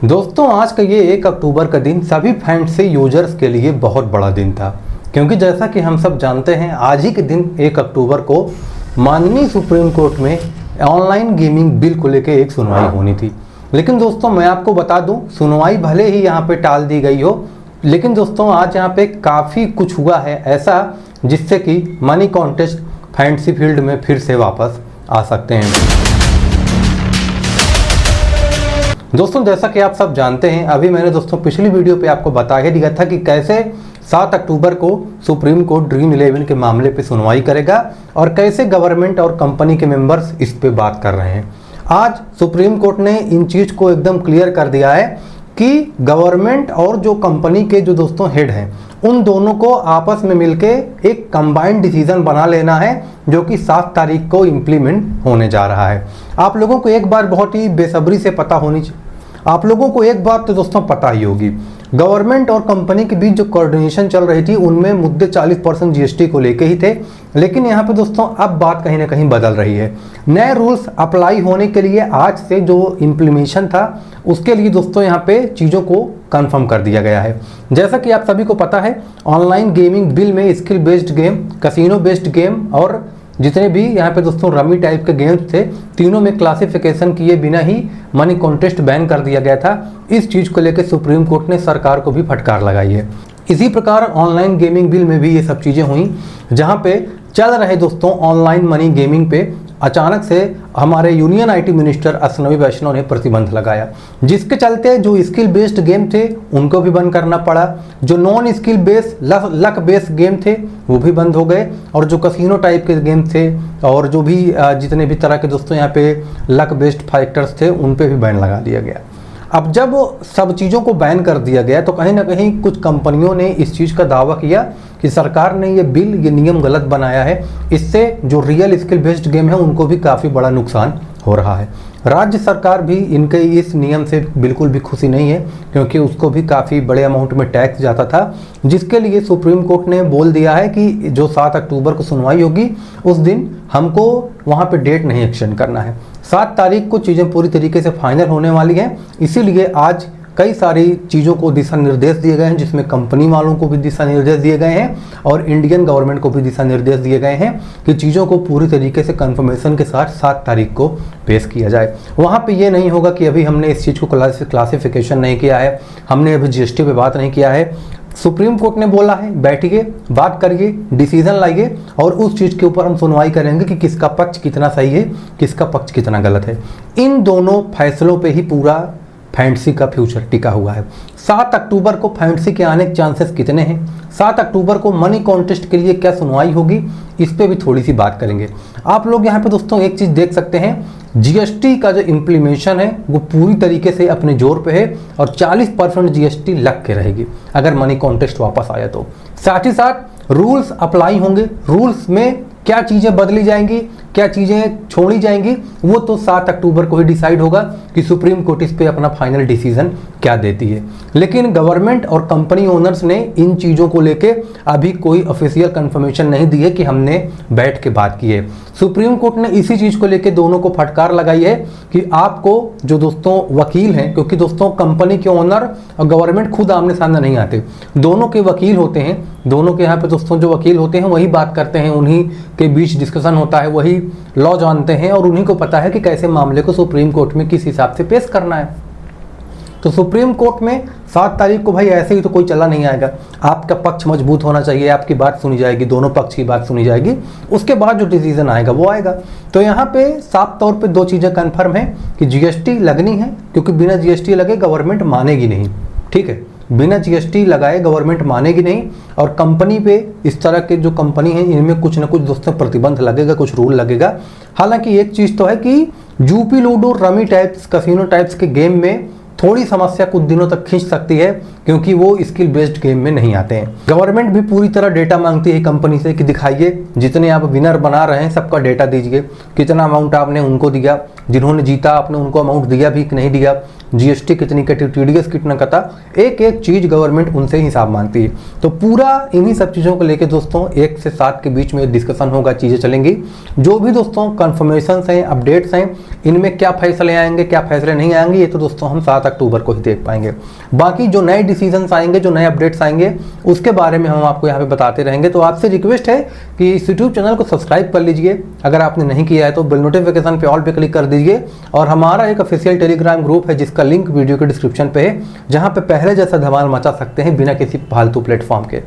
दोस्तों आज का ये 1 अक्टूबर का दिन सभी फैंटेसी यूजर्स के लिए बहुत बड़ा दिन था, क्योंकि जैसा कि हम सब जानते हैं आज ही के दिन 1 अक्टूबर को माननीय सुप्रीम कोर्ट में ऑनलाइन गेमिंग बिल को लेकर एक सुनवाई होनी थी। लेकिन दोस्तों मैं आपको बता दूं, सुनवाई भले ही यहाँ पे टाल दी गई हो, लेकिन दोस्तों आज यहाँ पे काफ़ी कुछ हुआ है ऐसा जिससे कि मनी कॉन्टेस्ट फैंटेसी फील्ड में फिर से वापस आ सकते हैं। दोस्तों जैसा कि आप सब जानते हैं, अभी मैंने दोस्तों पिछली वीडियो पे आपको बता ही दिया था कि कैसे 7 अक्टूबर को सुप्रीम कोर्ट ड्रीम 11 के मामले पे सुनवाई करेगा और कैसे गवर्नमेंट और कंपनी के मेंबर्स इस पे बात कर रहे हैं। आज सुप्रीम कोर्ट ने इन चीज़ को एकदम क्लियर कर दिया है कि गवर्नमेंट और जो कंपनी के जो दोस्तों हेड हैं उन दोनों को आपस में मिलके एक कंबाइंड डिसीजन बना लेना है, जो कि 7 तारीख को इम्प्लीमेंट होने जा रहा है। आप लोगों को एक बार बहुत ही बेसब्री से पता होनी चाहिए, आप लोगों को एक बात तो दोस्तों पता ही होगी, गवर्नमेंट और कंपनी के बीच जो कोऑर्डिनेशन चल रही थी उनमें मुद्दे 40% जीएसटी को लेके ही थे। लेकिन यहाँ पे दोस्तों अब बात कहीं ना कहीं बदल रही है। नए रूल्स अप्लाई होने के लिए आज से जो इम्प्लीमेशन था उसके लिए दोस्तों यहाँ पे चीज़ों को कंफर्म कर दिया गया है। जैसा कि आप सभी को पता है, ऑनलाइन गेमिंग बिल में skill based game, casino based game और जितने भी यहाँ पे दोस्तों रमी टाइप के गेम्स थे, तीनों में क्लासिफिकेशन किए बिना ही मनी कॉन्टेस्ट बैन कर दिया गया था। इस चीज़ को लेकर सुप्रीम कोर्ट ने सरकार को भी फटकार लगाई है। इसी प्रकार ऑनलाइन गेमिंग बिल में भी ये सब चीज़ें हुई, जहाँ पे चल रहे दोस्तों ऑनलाइन मनी गेमिंग पे अचानक से हमारे यूनियन आईटी मिनिस्टर अश्विनी वैष्णव ने प्रतिबंध लगाया, जिसके चलते जो स्किल बेस्ड गेम थे उनको भी बंद करना पड़ा। जो non skill based luck based game थे वो भी बंद हो गए, और जो कैसीनो टाइप के गेम थे और जो भी जितने भी तरह के दोस्तों यहाँ पे लक बेस्ड फैक्टर्स थे उन पे भी बैन लगा दिया गया। अब जब सब चीज़ों को बैन कर दिया गया तो कहीं ना कहीं कुछ कंपनियों ने इस चीज़ का दावा किया कि सरकार ने ये बिल, ये नियम गलत बनाया है, इससे जो रियल स्किल बेस्ड गेम है उनको भी काफ़ी बड़ा नुकसान हो रहा है। राज्य सरकार भी इनके इस नियम से बिल्कुल भी खुशी नहीं है, क्योंकि उसको भी काफ़ी बड़े अमाउंट में टैक्स जाता था, जिसके लिए सुप्रीम कोर्ट ने बोल दिया है कि जो 7 अक्टूबर को सुनवाई होगी उस दिन हमको वहाँ पे डेट नहीं एक्सटेंड करना है। 7 तारीख को चीज़ें पूरी तरीके से फाइनल होने वाली हैं, इसीलिए आज कई सारी चीज़ों को दिशा निर्देश दिए गए हैं, जिसमें कंपनी वालों को भी दिशा निर्देश दिए गए हैं और इंडियन गवर्नमेंट को भी दिशा निर्देश दिए गए हैं कि चीज़ों को पूरी तरीके से कंफर्मेशन के साथ 7 तारीख को पेश किया जाए। वहाँ पे ये नहीं होगा कि अभी हमने इस चीज़ को क्लासिफिकेशन नहीं किया है, हमने अभी जीएसटी पे बात नहीं किया है। सुप्रीम कोर्ट ने बोला है बैठिए, बात करिए, डिसीजन लाइए और उस चीज़ के ऊपर हम सुनवाई करेंगे कि किसका पक्ष कितना सही है, किसका पक्ष कितना गलत है। इन दोनों फैसलों पे ही पूरा फैंटेसी का फ्यूचर टिका हुआ है। 7 अक्टूबर को फैंटेसी के आने के चांसेस कितने हैं, 7 अक्टूबर को मनी कॉन्टेस्ट के लिए क्या सुनवाई होगी, इस पे भी थोड़ी सी बात करेंगे। आप लोग यहाँ पे दोस्तों एक चीज़ देख सकते हैं, जीएसटी का जो इम्प्लीमेशन है वो पूरी तरीके से अपने जोर पे है और 40% जीएसटी लग के रहेगी अगर मनी कॉन्टेस्ट वापस आया तो। साथ ही साथ रूल्स अप्लाई होंगे, रूल्स में क्या चीज़ें बदली जाएंगी, क्या चीज़ें छोड़ी जाएंगी, वो तो 7 अक्टूबर को ही डिसाइड होगा कि सुप्रीम कोर्ट इस पे अपना फाइनल डिसीजन क्या देती है। लेकिन गवर्नमेंट और कंपनी ओनर्स ने इन चीज़ों को लेके अभी कोई ऑफिशियल कंफर्मेशन नहीं दी है कि हमने बैठ के बात की है। सुप्रीम कोर्ट ने इसी चीज़ को लेके दोनों को फटकार लगाई है कि आपको जो दोस्तों वकील हैं, क्योंकि दोस्तों कंपनी के ओनर और गवर्नमेंट खुद आमने सामने नहीं आते, दोनों के वकील होते हैं, दोनों के यहाँ पे दोस्तों जो वकील होते हैं वही बात करते हैं, उन्हीं के बीच डिस्कशन होता है, वही लॉ जानते हैं और उन्हीं को पता है कि कैसे मामले को सुप्रीम कोर्ट में किस हिसाब से पेश करना है। तो सुप्रीम कोर्ट में 7 तारीख को भाई ऐसे ही तो कोई चला नहीं आएगा, आपका पक्ष मजबूत होना चाहिए, आपकी बात सुनी जाएगी, दोनों पक्ष की बात सुनी जाएगी, उसके बाद जो डिसीजन आएगा वो आएगा। तो यहाँ पे साफ तौर पे 2 चीज़ें कन्फर्म है कि जीएसटी लगनी है, क्योंकि बिना जीएसटी लगे गवर्नमेंट मानेगी नहीं, ठीक है, बिना जीएसटी लगाए गवर्नमेंट मानेगी नहीं। और कंपनी पे इस तरह के जो कंपनी है इनमें कुछ ना कुछ दोस्तों प्रतिबंध लगेगा, कुछ रूल लगेगा। हालांकि एक चीज़ तो है कि UP ludo, rummy types, casino types के गेम में थोड़ी समस्या कुछ दिनों तक खींच सकती है, क्योंकि वो स्किल बेस्ड गेम में नहीं आते हैं। गवर्नमेंट भी पूरी तरह डेटा मांगती है कंपनी से कि दिखाइए जितने आप विनर बना रहे हैं सबका डेटा दीजिए, कितना अमाउंट आपने उनको दिया, जिन्होंने जीता आपने उनको अमाउंट दिया भी कि नहीं दिया, जीएसटी कितनी कटी, टीडीएस कितना कटा, एक एक चीज़ गवर्नमेंट उनसे हिसाब मांगती है। तो पूरा इन्हीं सब चीज़ों को लेकर दोस्तों 1 से 7 के बीच में डिस्कशन होगा, चीज़ें चलेंगी। जो भी दोस्तों कन्फर्मेशन हैं, अपडेट्स हैं, इनमें क्या फैसले आएंगे क्या फैसले नहीं आएंगे, ये तो दोस्तों हम 7 अक्टूबर को ही देख पाएंगे। बाकी जो नए डिसीजंस आएंगे, जो नए अपडेट्स आएंगे, उसके बारे में हम आपको यहाँ पे बताते रहेंगे। तो आपसे रिक्वेस्ट है कि इस यूट्यूब चैनल को सब्सक्राइब कर लीजिए, अगर आपने नहीं किया है तो बेल नोटिफिकेशन पे ऑल पे क्लिक कर दीजिए। और हमारा एक ऑफिशियल टेलीग्राम ग्रुप है जिसका लिंक वीडियो के डिस्क्रिप्शन पे है, जहाँ पे पहले जैसा धमाल मचा सकते हैं बिना किसी फालतू प्लेटफॉर्म के।